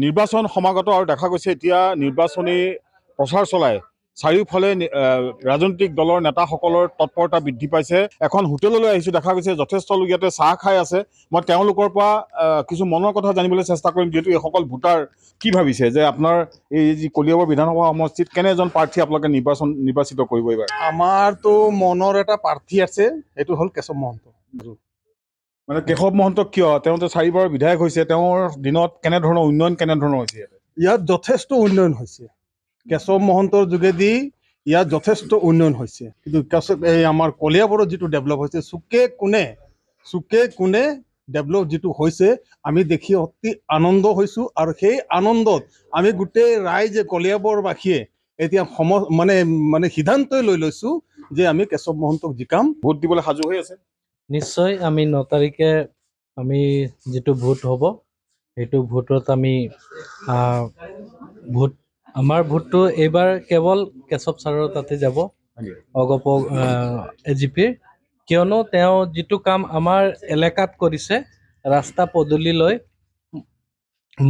নিৰ্বাচন সমাগত আৰু দেখা গৈছে এতিয়া নিৰ্বাচনী প্ৰচাৰ চলাই চাৰিওফালে ৰাজনৈতিক দলৰ নেতাসকলৰ তৎপৰতা বৃদ্ধি পাইছে। এখন হোটেললৈ আহিছোঁ, দেখা গৈছে যথেষ্ট লোক ইয়াতে চাহ খাই আছে। মই তেওঁলোকৰ পৰা কিছু মনৰ কথা জানিবলৈ চেষ্টা কৰিম, যিহেতু এইসকল ভোটাৰ কি ভাবিছে যে আপোনাৰ এই যি কলিয়াবৰ বিধানসভা সমষ্টিত কেনেজন প্ৰাৰ্থী আপোনালোকে নিৰ্বাচিত কৰিব এইবাৰ? আমাৰতো মনৰ এটা প্ৰাৰ্থী আছে, সেইটো হ'ল কেশৱ মহন্ত। মানে কেশৱ মহন্তক কিয়? তেওঁ 4বাৰ বিধায়ক হৈছে, তেওঁৰ দিনত কেনেধৰণৰ উন্নয়ন হৈছে ইয়াত যথেষ্ট উন্নয়ন হৈছে। কেশৱ মহন্তৰ যোগেদি ইয়াত যথেষ্ট উন্নয়ন হৈছে, কিন্তু এই আমাৰ কলিয়াবৰত যিটো ডেভেলপ হৈছে, চুকে কোণে ডেভেলপ যিটো হৈছে, আমি দেখি অতি আনন্দ হৈছোঁ। আৰু সেই আনন্দত আমি গোটেই ৰাইজে কলিয়াবৰবাসীয়ে এতিয়া মানে সিদ্ধান্তই লৈ লৈছোঁ যে আমি কেশৱ মহন্তক জিকাম। ভোট দিবলৈ সাজু হৈ আছে। নিশ্চয় আমি 9 তাৰিখে আমি যিটো ভোট হ'ব, সেইটো ভোটত আমি আমাৰ ভোটটো এইবাৰ কেৱল কেশৱ ছাৰৰ তাতে যাব, অগপ এজিপিৰ, কিয়নো তেওঁ যিটো কাম আমাৰ এলেকাত কৰিছে, ৰাস্তা পদূলিলৈ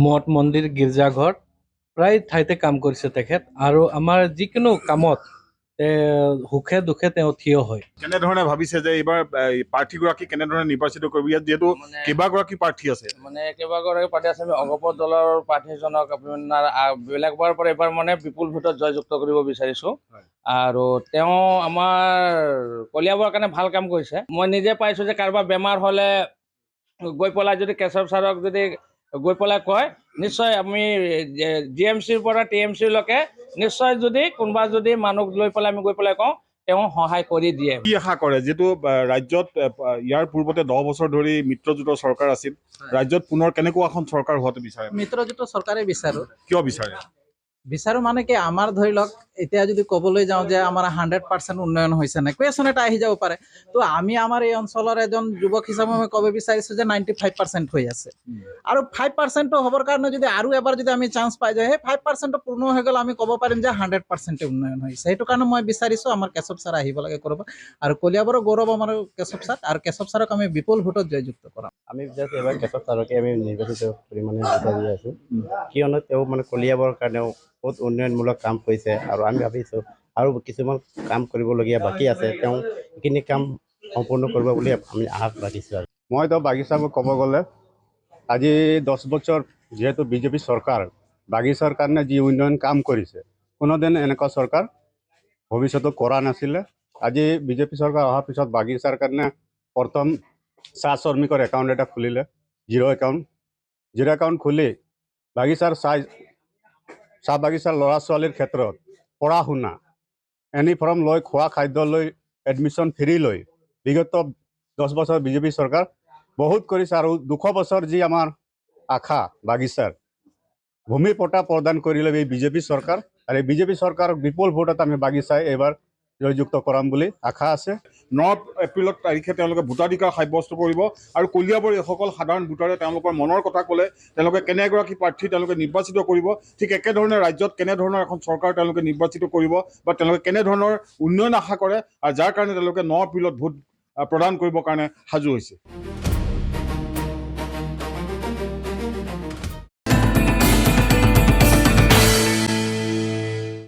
মঠ মন্দিৰ গীৰ্জাঘৰ প্ৰায় ঠাইতে কাম কৰিছে তেখেত। আৰু আমাৰ যিকোনো কামত সুখে দুখে তেওঁ থিয় হয়। কেনেধৰণে ভাবিছে যে এইবাৰ প্ৰাৰ্থীগৰাকী কেনেধৰণে নিৰ্বাচিত কৰিব? ইয়াত যিহেতু কেইবাগৰাকী প্ৰাৰ্থী আছে, কেইবাগৰাকী প্ৰাৰ্থী আছে। আমি অগপ দলৰ প্ৰাৰ্থীজনক আপোনাৰ বেলেগবাৰ পৰা এইবাৰ বিপুল ভোটত জয়যুক্ত কৰিব বিচাৰিছোঁ। আৰু তেওঁ আমাৰ কলিয়াবৰৰ কাৰণে ভাল কাম কৰিছে। মই নিজে পাইছোঁ যে কাৰোবাৰ বেমাৰ হ'লে গৈ পেলাই যদি কেশৱ ছাৰক যদি গৈ পেলাই কয়, নিশ্চয় আমি GMCৰ পৰা TMCলৈকে নিশ্চয় যদি কোনোবা যদি মানুহ লৈ পেলাই আমি গৈ পেলাই কওঁ, তেওঁ সহায় কৰি দিয়ে। কি আশা কৰে? যিহেতু ৰাজ্যত ইয়াৰ পূৰ্বতে 10 বছৰ ধৰি মিত্ৰজোঁটৰ চৰকাৰ আছিল, ৰাজ্যত পুনৰ কেনেকুৱা এখন চৰকাৰ হোৱাটো বিচাৰে? মিত্ৰজোঁটৰ চৰকাৰে বিচাৰোঁ। কিয় বিচাৰে? বিচাৰোঁ মানে কি, আমাৰ ধৰি লওক এতিয়া যদি ক'বলৈ যাওঁ যে আমাৰ 100% উন্নয়ন হৈছে নাই, কুৱেশ্যন এটা আহি যাব পাৰে। তো আমি আমাৰ এই অঞ্চলৰ এজন যুৱক হিচাপে মই ক'ব বিচাৰিছোঁ যে 95% হৈ আছে। আৰু 5% হ'বৰ কাৰণে যদি আৰু এবাৰ যদি আমি চান্স পাই যাওঁ, সেই 5% পূৰ্ণ হৈ গ'লে আমি ক'ব পাৰিম যে 100% উন্নয়ন হৈছে। সেইটো কাৰণে মই বিচাৰিছোঁ আমাৰ কেশৱ ছাৰ আহিব লাগে কৰিব। আৰু কলিয়াবৰৰ গৌৰৱ আমাৰ কেশৱ ছাৰ, আৰু কেশৱ ছাৰক আমি বিপুল ভোটত জয়যুক্ত কৰাম। আমি জাষ্ট এবাৰ কেশৱ ছাৰকে আমি নিৰ্বাচিত পৰিমাণে বিচাৰি আছোঁ, কিয়নো তেওঁ কলিয়াবৰৰ কাৰণেও বহুত উন্নয়নমূলক কাম কৰিছে। আৰু আমি ভাবিছোঁ আৰু কিছুমান কাম কৰিবলগীয়া বাকী আছে, তেওঁ এইখিনি কাম সম্পূৰ্ণ কৰিব বুলি আমি আশা ৰাখিছোঁ। মইতো বাগিচাৰ ক'ব গ'লে আজি 10 বছৰ যিহেতু বিজেপি চৰকাৰ, বাগিচাৰ কাৰণে যি উন্নয়ন কাম কৰিছে, কোনোদিন এনেকুৱা চৰকাৰ ভৱিষ্যতে কৰা নাছিলে। আজি বিজেপি চৰকাৰ অহাৰ পিছত বাগিচাৰ কাৰণে প্ৰথম চাহ শ্ৰমিকৰ একাউণ্ট এটা খুলিলে, জিৰ' একাউণ্ট খুলি বাগিচাৰ চাহ বাগিচাৰ ল'ৰা ছোৱালীৰ ক্ষেত্ৰত পঢ়া শুনা, ইউনিফৰ্ম লৈ, খোৱা খাদ্য লৈ, এডমিশ্যন ফ্ৰী লৈ বিগত 10 বছৰ বিজেপি চৰকাৰ বহুত কৰিছে। আৰু 200 বছৰ যি আমাৰ আশা বাগিচাৰ ভূমি পট্টা প্ৰদান কৰিলে এই বিজেপি চৰকাৰ, আৰু এই বিজেপি চৰকাৰক বিপুল ভোটত আমি বাগিচাই এইবাৰ জয়যুক্ত কৰাম বুলি আশা আছে। 9 এপ্ৰিল তাৰিখে তেওঁলোকে ভোটাধিকাৰ সাব্যস্ত কৰিব। আৰু কলিয়াবৰ এইসকল সাধাৰণ ভোটাৰে তেওঁলোকৰ মনৰ কথা ক'লে, তেওঁলোকে কেনেগৰাকী প্ৰাৰ্থী তেওঁলোকে নিৰ্বাচিত কৰিব, ঠিক একেধৰণে ৰাজ্যত কেনেধৰণৰ এখন চৰকাৰ তেওঁলোকে নিৰ্বাচিত কৰিব, বা তেওঁলোকে কেনেধৰণৰ উন্নয়ন আশা কৰে, আৰু যাৰ কাৰণে তেওঁলোকে 9 এপ্ৰিলত ভোট প্ৰদান কৰিবৰ কাৰণে সাজু হৈছে।